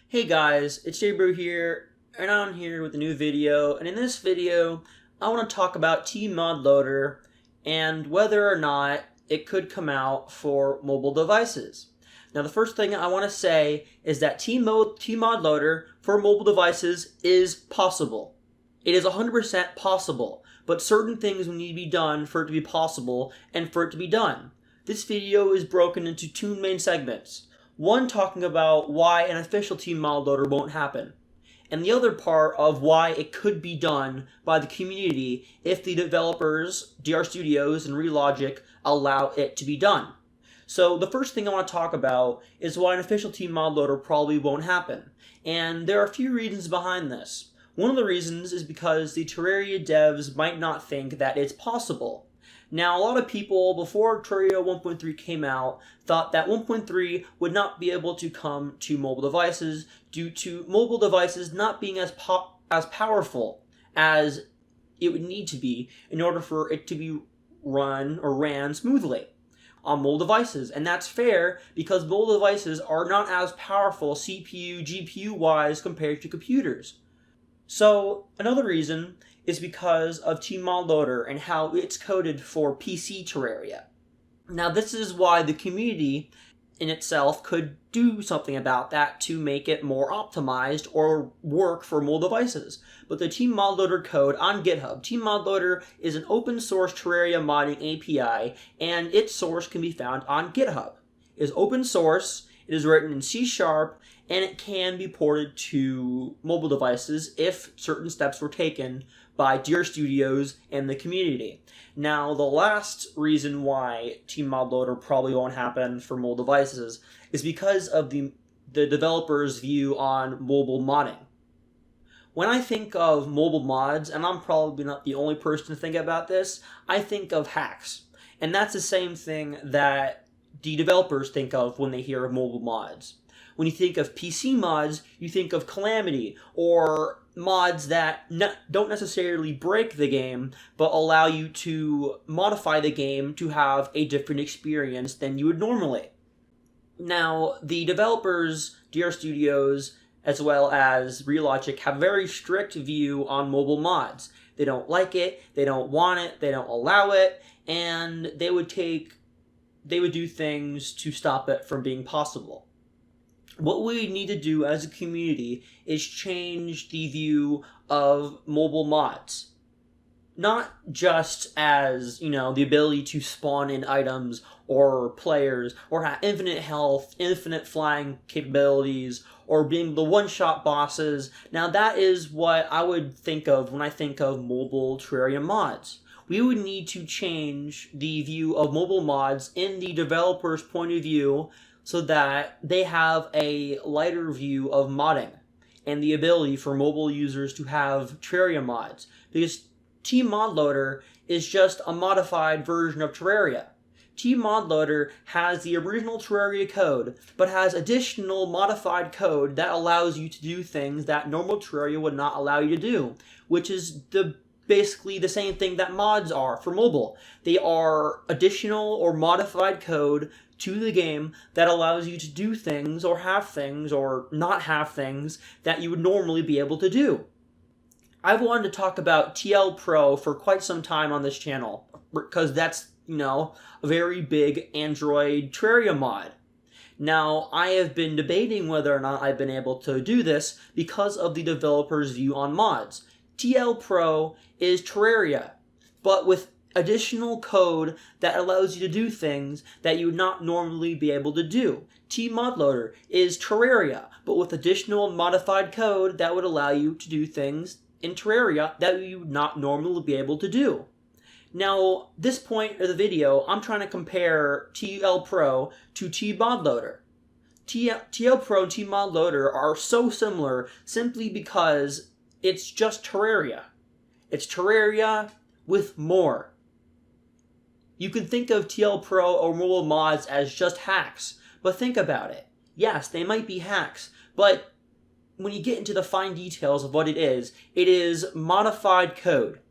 Hey guys, it's Jbro here, and I'm here with a new video, and in this video, I want to talk about tModLoader and whether or not it could come out for mobile devices. Now the first thing I want to say is that tModLoader for mobile devices is possible. It is 100% possible, but certain things need to be done for it to be possible and for it to be done. This video is broken into two main segments. One talking about why an official tModLoader won't happen, and the other part of why it could be done by the community if the developers, DR Studios and Relogic, allow it to be done. So the first thing I want to talk about is why an official tModLoader probably won't happen, and there are a few reasons behind this. One of the reasons is because the Terraria devs might not think that it's possible. Now, a lot of people, before Terraria 1.3 came out, thought that 1.3 would not be able to come to mobile devices due to mobile devices not being as powerful as it would need to be in order for it to be ran smoothly on mobile devices. And that's fair because mobile devices are not as powerful CPU, GPU-wise compared to computers. So, another reason is because of tModLoader and how it's coded for PC Terraria. Now this is why the community in itself could do something about that to make it more optimized or work for mobile devices. But the tModLoader code on GitHub, tModLoader is an open source Terraria modding API, and its source can be found on GitHub. It is open source, it is written in C#, and it can be ported to mobile devices if certain steps were taken by DR Studios and the community. Now, the last reason why tModLoader probably won't happen for mobile devices is because of the developer's view on mobile modding. When I think of mobile mods, and I'm probably not the only person to think about this, I think of hacks. And that's the same thing that the developers think of when they hear of mobile mods. When you think of PC mods, you think of Calamity, or mods that don't necessarily break the game, but allow you to modify the game to have a different experience than you would normally. Now, the developers, DR Studios, as well as Relogic, have a very strict view on mobile mods. They don't like it, they don't want it, they don't allow it, and they would do things to stop it from being possible. What we need to do as a community is change the view of mobile mods. Not just as, the ability to spawn in items or players, or have infinite health, infinite flying capabilities, or being the one-shot bosses. Now that is what I would think of when I think of mobile Terraria mods. We would need to change the view of mobile mods in the developer's point of view so that they have a lighter view of modding and the ability for mobile users to have Terraria mods. Because tModLoader is just a modified version of Terraria. tModLoader has the original Terraria code, but has additional modified code that allows you to do things that normal Terraria would not allow you to do, which is basically the same thing that mods are for mobile. They are additional or modified code to the game that allows you to do things or have things or not have things that you would normally be able to do. I've wanted to talk about TL Pro for quite some time on this channel because that's, a very big Android Terraria mod. Now, I have been debating whether or not I've been able to do this because of the developer's view on mods. TL Pro is Terraria, but with additional code that allows you to do things that you would not normally be able to do. tModLoader is Terraria, but with additional modified code that would allow you to do things in Terraria that you would not normally be able to do. Now, this point of the video, I'm trying to compare TL Pro to tModLoader. TL Pro and tModLoader are so similar simply because it's just Terraria. It's Terraria with more. You can think of TL Pro or mobile mods as just hacks, but think about it. Yes, they might be hacks, but when you get into the fine details of what it is modified code.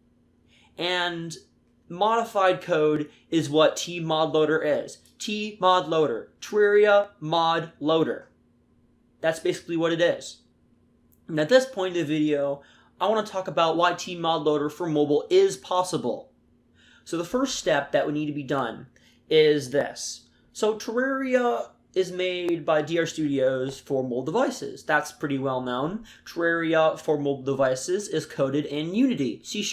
And modified code is what tModLoader is. tModLoader, Terraria Mod Loader. That's basically what it is. And at this point in the video, I want to talk about why tModLoader for mobile is possible. So the first step that would need to be done is this. So Terraria is made by DR Studios for mobile devices. That's pretty well known. Terraria for mobile devices is coded in Unity, C#.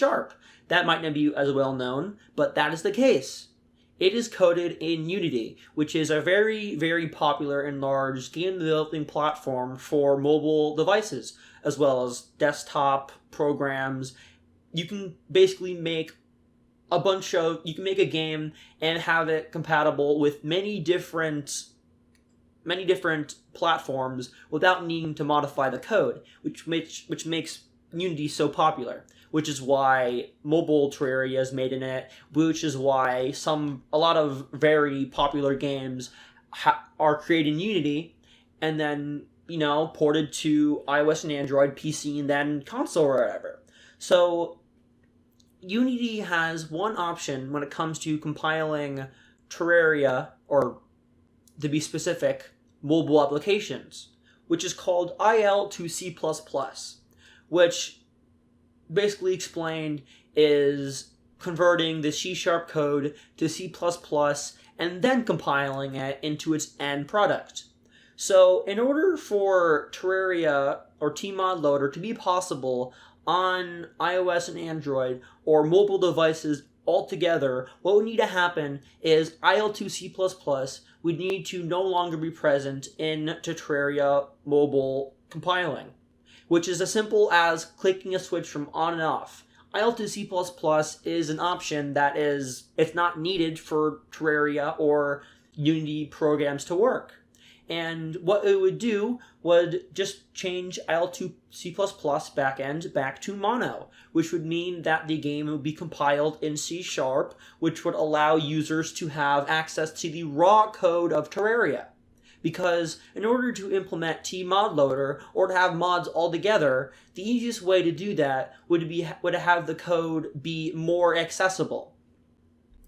That might not be as well known, but that is the case. It is coded in Unity, which is a very, very popular and large game developing platform for mobile devices, as well as desktop programs. You can basically make you can make a game and have it compatible with many different platforms without needing to modify the code, which makes Unity so popular. Which is why mobile Terraria is made in it, which is why a lot of very popular games are created in Unity and then, ported to iOS and Android, PC, and then console or whatever. So Unity has one option when it comes to compiling Terraria, or to be specific, mobile applications, which is called IL2C++, which basically explained is converting the C# code to C++ and then compiling it into its end product. So in order for Terraria or tModLoader to be possible on iOS and Android or mobile devices altogether, what would need to happen is IL2C++ would need to no longer be present in Terraria mobile compiling, which is as simple as clicking a switch from on and off. IL2C++ is an option that it's not needed for Terraria or Unity programs to work. And what it would do would just change IL2C++ backend back to mono, which would mean that the game would be compiled in C#, which would allow users to have access to the raw code of Terraria. Because in order to implement tModLoader or to have mods altogether, the easiest way to do that would have the code be more accessible.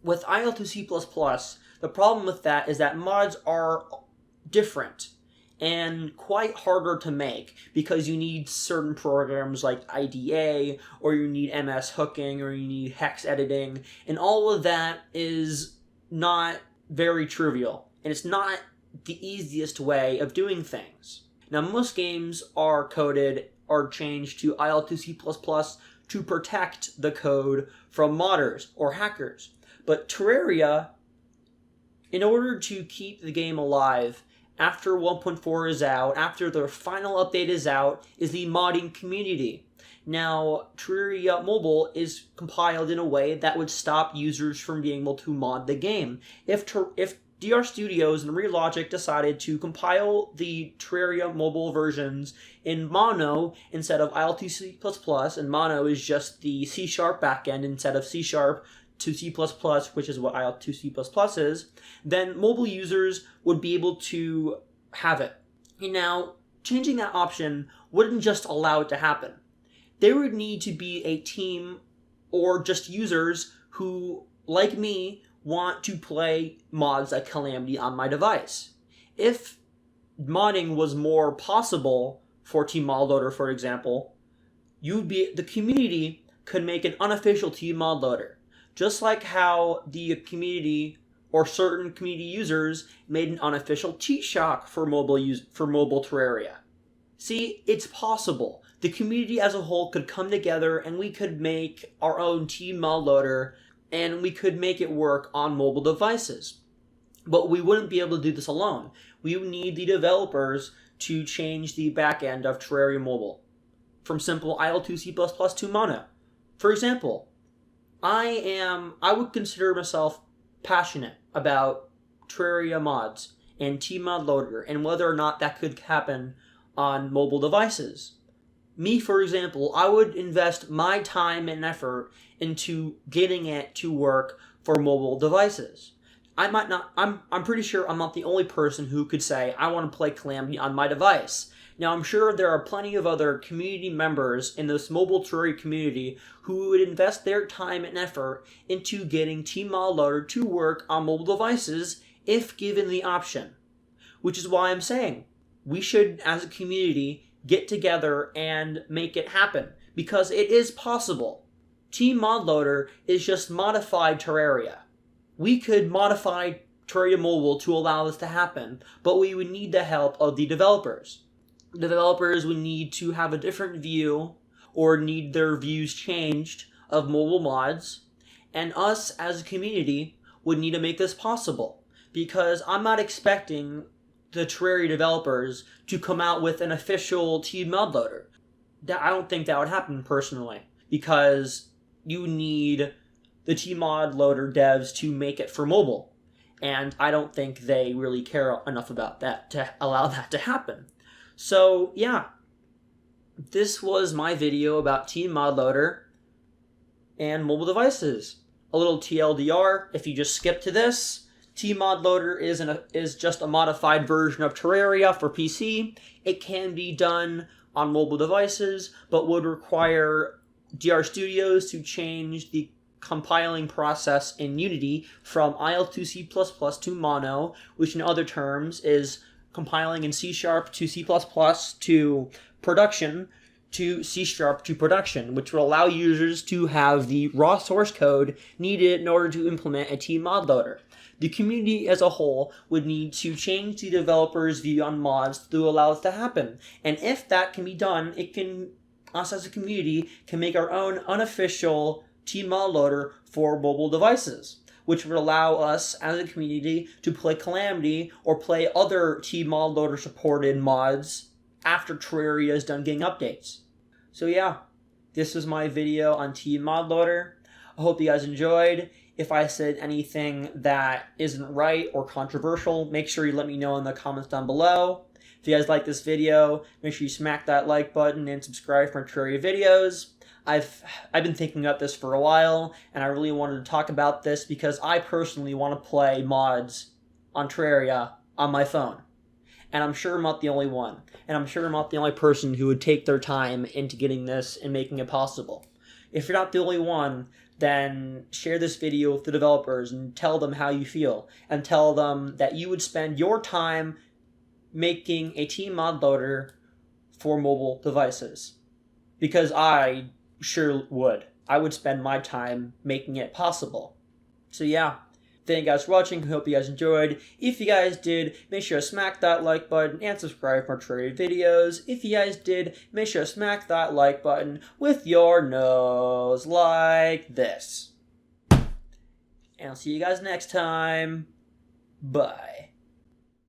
With IL2C++, the problem with that is that mods are different and quite harder to make because you need certain programs like IDA, or you need MS hooking, or you need hex editing, and all of that is not very trivial, and it's not the easiest way of doing things. Now, most games are changed to IL2C++ to protect the code from modders or hackers. But Terraria, in order to keep the game alive after 1.4 is out, after the final update is out, is the modding community. Now, Terraria Mobile is compiled in a way that would stop users from being able to mod the game. If DR Studios and Relogic decided to compile the Terraria mobile versions in mono instead of IL2C++, and mono is just the C# backend instead of C# to C++, which is what IL2C++ is, then mobile users would be able to have it. And now, changing that option wouldn't just allow it to happen. There would need to be a team or just users who, like me, want to play mods like Calamity on my device. If modding was more possible for tModLoader, for example, the community could make an unofficial tModLoader. Just like how the community or certain community users made an unofficial T-Shock for mobile Terraria. See, it's possible. The community as a whole could come together and we could make our own tModLoader and we could make it work on mobile devices. But we wouldn't be able to do this alone. We would need the developers to change the backend of Terraria Mobile from simple IL2C++ to mono. For example, I would consider myself passionate about Terraria mods and tModLoader and whether or not that could happen on mobile devices. Me, for example, I would invest my time and effort into getting it to work for mobile devices. I'm pretty sure I'm not the only person who could say, I want to play Calamity on my device. Now, I'm sure there are plenty of other community members in this mobile Terraria community who would invest their time and effort into getting tModLoader to work on mobile devices if given the option. Which is why I'm saying, we should, as a community, get together and make it happen, because it is possible. tModLoader is just modified Terraria. We could modify Terraria Mobile to allow this to happen, but we would need the help of the developers. The developers would need to have a different view or need their views changed of mobile mods, and us as a community would need to make this possible, because I'm not expecting the Terraria developers to come out with an official tModLoader. I don't think that would happen personally, because you need the tModLoader devs to make it for mobile, and I don't think they really care enough about that to allow that to happen. So yeah, this was my video about tModLoader and mobile devices. A little TLDR, if you just skip to this, tModLoader is just a modified version of Terraria for PC. It can be done on mobile devices, but would require DR Studios to change the compiling process in Unity from IL2C++ to Mono, which in other terms is compiling in C# to C++ to production to C# to production, which will allow users to have the raw source code needed in order to implement a tModLoader. The community as a whole would need to change the developer's view on mods to allow this to happen. And if that can be done, us as a community can make our own unofficial tModLoader for mobile devices, which would allow us as a community to play Calamity or play other tModLoader supported mods after Terraria is done getting updates. So yeah, this was my video on tModLoader. I hope you guys enjoyed. If I said anything that isn't right or controversial, make sure you let me know in the comments down below. If you guys like this video, make sure you smack that like button and subscribe for Terraria videos. I've been thinking about this for a while, and I really wanted to talk about this because I personally want to play mods on Terraria on my phone. And I'm sure I'm not the only one. And I'm sure I'm not the only person who would take their time into getting this and making it possible. If you're not the only one, then share this video with the developers and tell them how you feel. And tell them that you would spend your time making a tModLoader for mobile devices. Because I sure would. I would spend my time making it possible. So yeah. Thank you guys for watching. Hope you guys enjoyed. If you guys did, make sure to smack that like button and subscribe for more Terraria videos. If you guys did, make sure to smack that like button with your nose like this. And I'll see you guys next time. Bye.